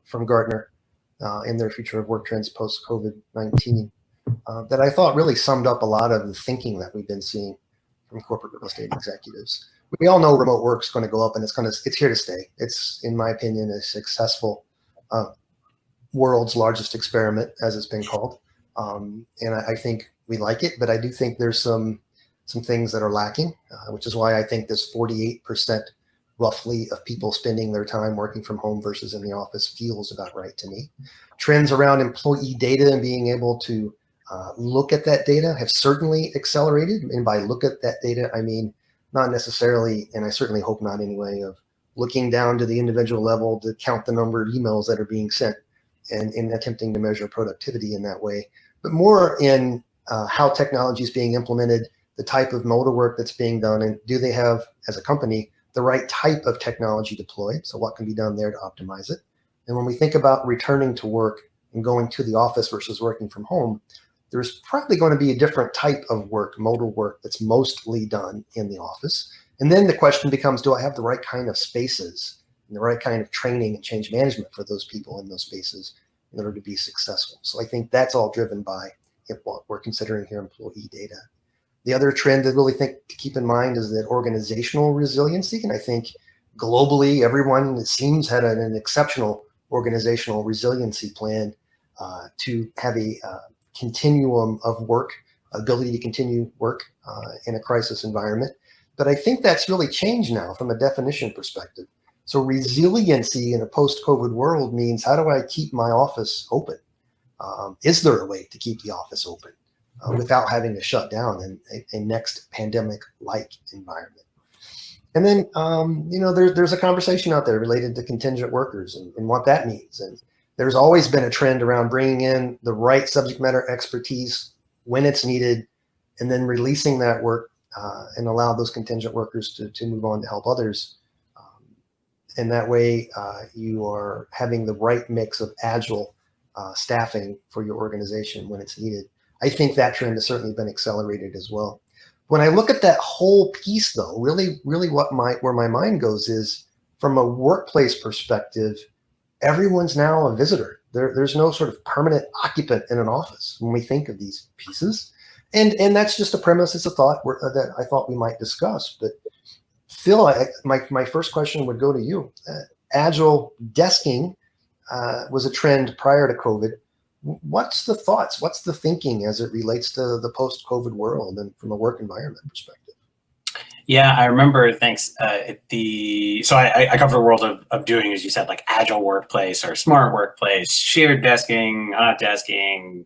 From Gartner in their Future of Work Trends post-COVID-19 that I thought really summed up a lot of the thinking that we've been seeing from corporate real estate executives. We all know remote work is going to go up, and it's here to stay. It's, in my opinion, a successful world's largest experiment, as it's been called, and I think we like it. But I do think there's some things that are lacking, which is why I think this 48% roughly of people spending their time working from home versus in the office feels about right to me. Trends around employee data and being able to look at that data have certainly accelerated. And by look at that data, I mean not necessarily, and I certainly hope not anyway, of looking down to the individual level to count the number of emails that are being sent and in attempting to measure productivity in that way, but more in how technology is being implemented, the type of modal work that's being done, and do they have, as a company, the right type of technology deployed? So what can be done there to optimize it? And when we think about returning to work and going to the office versus working from home, there's probably going to be a different type of work, modal work, that's mostly done in the office. And then the question becomes, do I have the right kind of spaces and the right kind of training and change management for those people in those spaces in order to be successful? So I think that's all driven by what we're considering here, employee data. The other trend that I really think to keep in mind is that organizational resiliency. And I think globally, everyone, it seems, had an exceptional organizational resiliency plan to have a continuum of work, ability to continue work in a crisis environment. But I think that's really changed now from a definition perspective. So resiliency in a post-COVID world means, how do I keep my office open? Is there a way to keep the office open without having to shut down in a next pandemic-like environment? And then, there's a conversation out there related to contingent workers and what that means. And there's always been a trend around bringing in the right subject matter expertise when it's needed, and then releasing that work and allow those contingent workers to move on to help others. And that way, you are having the right mix of agile staffing for your organization when it's needed. I think that trend has certainly been accelerated as well. When I look at that whole piece, though, really where my mind goes is, from a workplace perspective, everyone's now a visitor. There's no sort of permanent occupant in an office when we think of these pieces. And that's just a premise, it's a thought that I thought we might discuss. But Phil, my first question would go to you. Agile desking was a trend prior to COVID. What's the thoughts? What's the thinking as it relates to the post-COVID world and from a work environment perspective? Yeah, I remember, thanks. So I cover the world of doing, as you said, like agile workplace or smart workplace, shared desking, hot desking,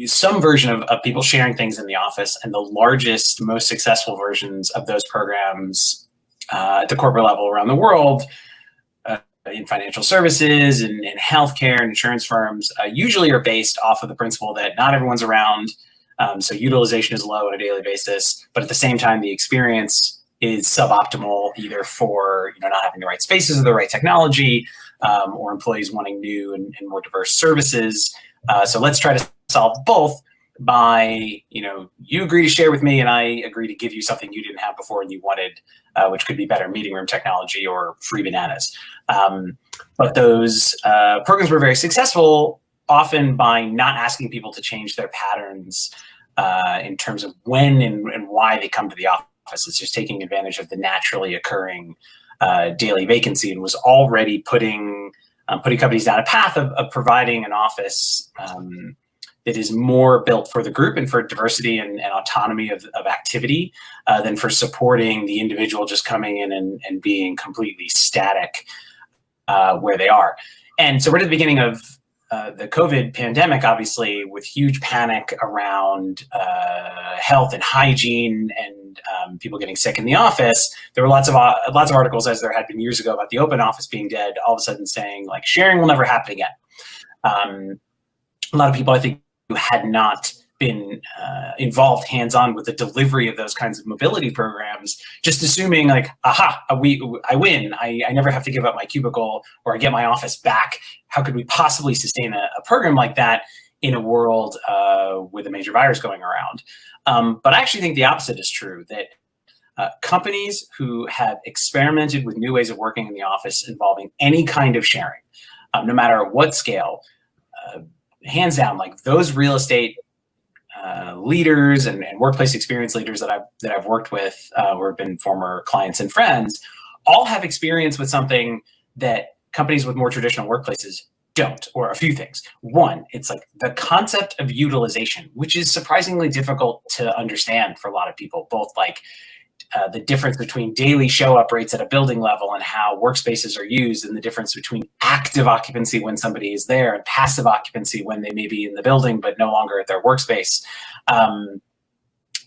some version of people sharing things in the office. And the largest, most successful versions of those programs at the corporate level around the world, in financial services and in healthcare and insurance firms, usually are based off of the principle that not everyone's around. So utilization is low on a daily basis, but at the same time, the experience is suboptimal, either for not having the right spaces or the right technology, or employees wanting new and more diverse services. So let's try to solve both by, you agree to share with me and I agree to give you something you didn't have before and you wanted, which could be better meeting room technology or free bananas. But those programs were very successful, often by not asking people to change their patterns in terms of when and why they come to the office. It's just taking advantage of the naturally occurring daily vacancy, and was already putting companies down a path of providing an office that is more built for the group and for diversity and autonomy of activity than for supporting the individual just coming in and being completely static where they are. And so right at the beginning of the COVID pandemic, obviously, with huge panic around health and hygiene and people getting sick in the office, there were lots of articles, as there had been years ago, about the open office being dead, all of a sudden saying, like, sharing will never happen again. A lot of people, I think, who had not been involved hands-on with the delivery of those kinds of mobility programs, just assuming like, aha, I win. I never have to give up my cubicle or I get my office back. How could we possibly sustain a program like that in a world with a major virus going around? But I actually think the opposite is true, that companies who have experimented with new ways of working in the office involving any kind of sharing, no matter what scale, hands down, like those real estate leaders and workplace experience leaders that I've worked with, who have been former clients and friends, all have experience with something that companies with more traditional workplaces don't, or a few things. One, it's like the concept of utilization, which is surprisingly difficult to understand for a lot of people, both like the difference between daily show up rates at a building level and how workspaces are used, and the difference between active occupancy when somebody is there and passive occupancy when they may be in the building but no longer at their workspace.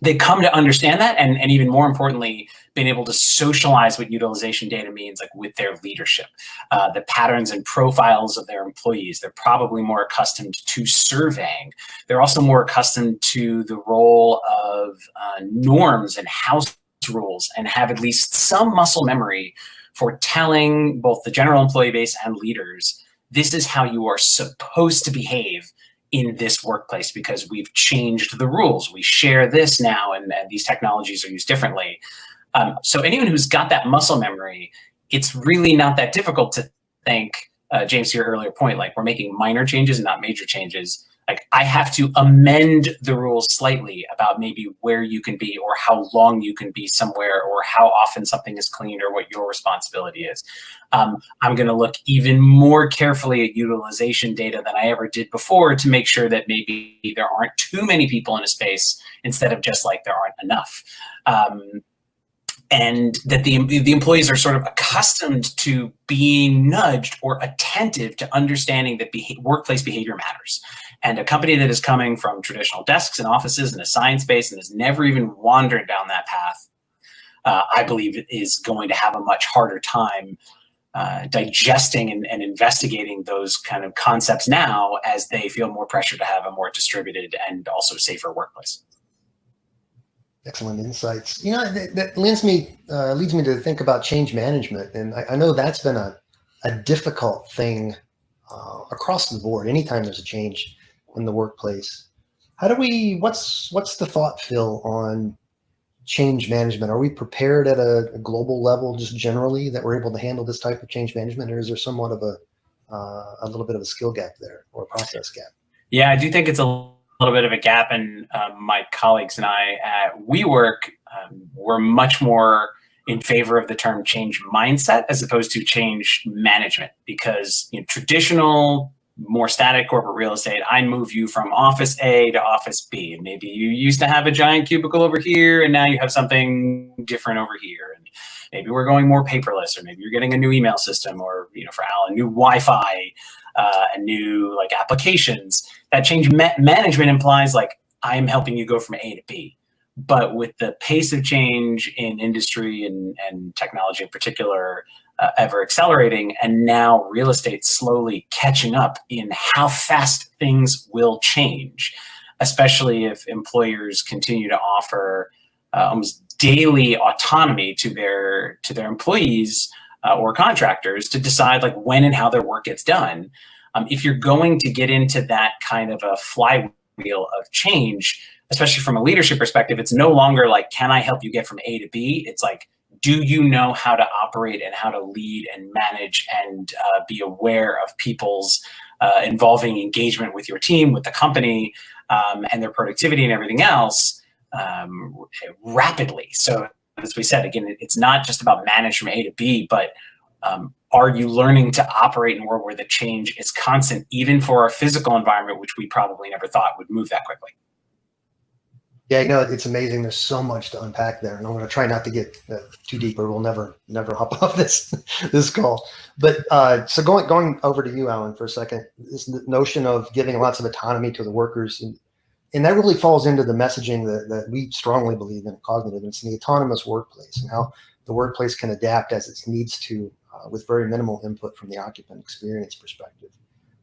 They come to understand that, and even more importantly, being able to socialize what utilization data means, like with their leadership, the patterns and profiles of their employees. They're probably more accustomed to surveying. They're also more accustomed to the role of norms and house rules, and have at least some muscle memory for telling both the general employee base and leaders, this is how you are supposed to behave in this workplace because we've changed the rules. We share this now, and these technologies are used differently. So anyone who's got that muscle memory, it's really not that difficult to think, James, to your earlier point, like we're making minor changes and not major changes. Like I have to amend the rules slightly about maybe where you can be or how long you can be somewhere or how often something is cleaned or what your responsibility is. I'm going to look even more carefully at utilization data than I ever did before to make sure that maybe there aren't too many people in a space instead of just like there aren't enough. And that the employees are sort of accustomed to being nudged or attentive to understanding that workplace behavior matters. And a company that is coming from traditional desks and offices and assigned space and has never even wandered down that path, I believe is going to have a much harder time digesting and investigating those kind of concepts now as they feel more pressure to have a more distributed and also safer workplace. Excellent insights. You know, that leads me to think about change management. And I know that's been a difficult thing across the board. Anytime there's a change in the workplace, what's the thought, Phil, on change management? Are we prepared at a global level, just generally, that we're able to handle this type of change management, or is there somewhat of a little bit of a skill gap there or a process gap? Yeah, I do think it's a little bit of a gap, and my colleagues and I at WeWork were much more in favor of the term change mindset as opposed to change management, because traditional, more static corporate real estate, I move you from office A to office B, and maybe you used to have a giant cubicle over here and now you have something different over here, and maybe we're going more paperless, or maybe you're getting a new email system, or for Al, a new Wi-Fi, and new like applications. That change management implies like I'm helping you go from A to B. But with the pace of change in industry and technology in particular ever accelerating, and now real estate slowly catching up in how fast things will change, especially if employers continue to offer almost daily autonomy to their employees or contractors to decide like when and how their work gets done. If you're going to get into that kind of a flywheel of change, especially from a leadership perspective, it's no longer like, can I help you get from A to B? It's like, do you know how to operate and how to lead and manage and be aware of people's involving engagement with your team, with the company, and their productivity and everything else rapidly. So as we said, again, it's not just about manage from A to B, but are you learning to operate in a world where the change is constant, even for our physical environment, which we probably never thought would move that quickly? Yeah, it's amazing. There's so much to unpack there, and I'm going to try not to get too deep, or we'll never hop off this call. But so going over to you, Alan, for a second, this notion of giving lots of autonomy to the workers, and that really falls into the messaging that we strongly believe in at Kognitive. It's the autonomous workplace, and how the workplace can adapt as it needs to, with very minimal input from the occupant experience perspective.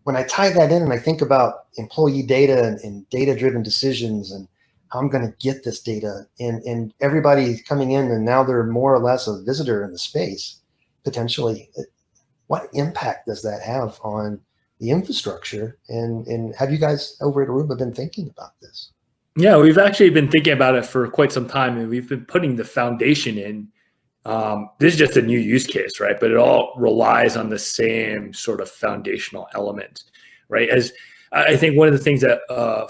when I tie that in and I think about employee data and data-driven decisions and how I'm going to get this data, and everybody coming in and now they're more or less a visitor in the space, potentially, what impact does that have on the infrastructure? And have you guys over at Aruba been thinking about this? Yeah, we've actually been thinking about it for quite some time, and we've been putting the foundation in. This is just a new use case, right? But it all relies on the same sort of foundational element, right? As I think one of the things that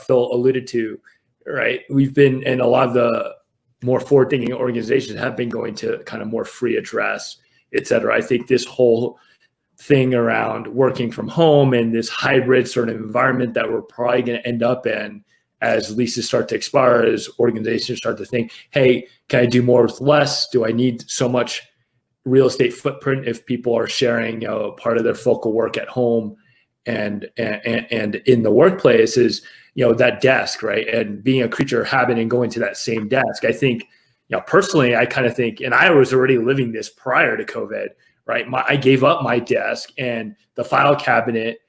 Phil alluded to, right? We've been, and a lot of the more forward-thinking organizations have been going to kind of more free address, et cetera. I think this whole thing around working from home and this hybrid sort of environment that we're probably going to end up in as leases start to expire, as organizations start to think, hey, can I do more with less? Do I need so much real estate footprint if people are sharing, part of their focal work at home and in the workplace is, that desk, right? And being a creature of habit and going to that same desk. I think, personally, I kind of think, and I was already living this prior to COVID, right? I gave up my desk, and the file cabinet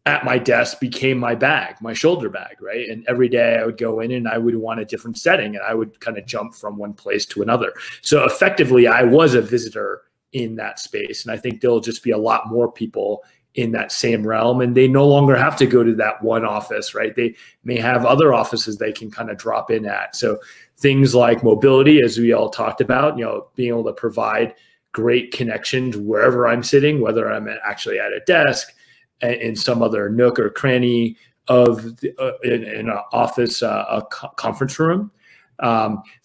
at my desk became my bag, my shoulder bag, right? And every day I would go in and I would want a different setting, and I would kind of jump from one place to another. So effectively, I was a visitor in that space. And I think there'll just be a lot more people in that same realm, and they no longer have to go to that one office, right? They may have other offices they can kind of drop in at. So things like mobility, as we all talked about, being able to provide great connections wherever I'm sitting, whether I'm actually at a desk, in some other nook or cranny of in an office, a conference room.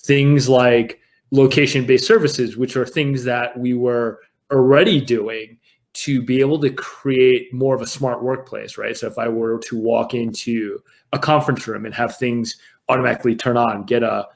Things like location-based services, which are things that we were already doing to be able to create more of a smart workplace, right? So if I were to walk into a conference room and have things automatically turn on, get a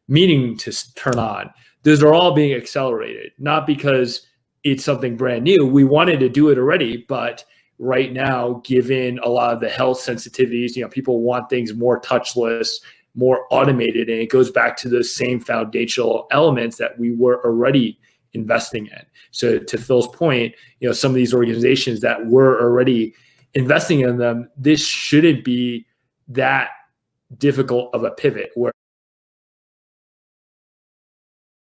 meeting to turn on, those are all being accelerated, not because it's something brand new. We wanted to do it already, but right now, given a lot of the health sensitivities, people want things more touchless, more automated, and it goes back to those same foundational elements that we were already investing in. So to Phil's point, some of these organizations that were already investing in them, this shouldn't be that difficult of a pivot where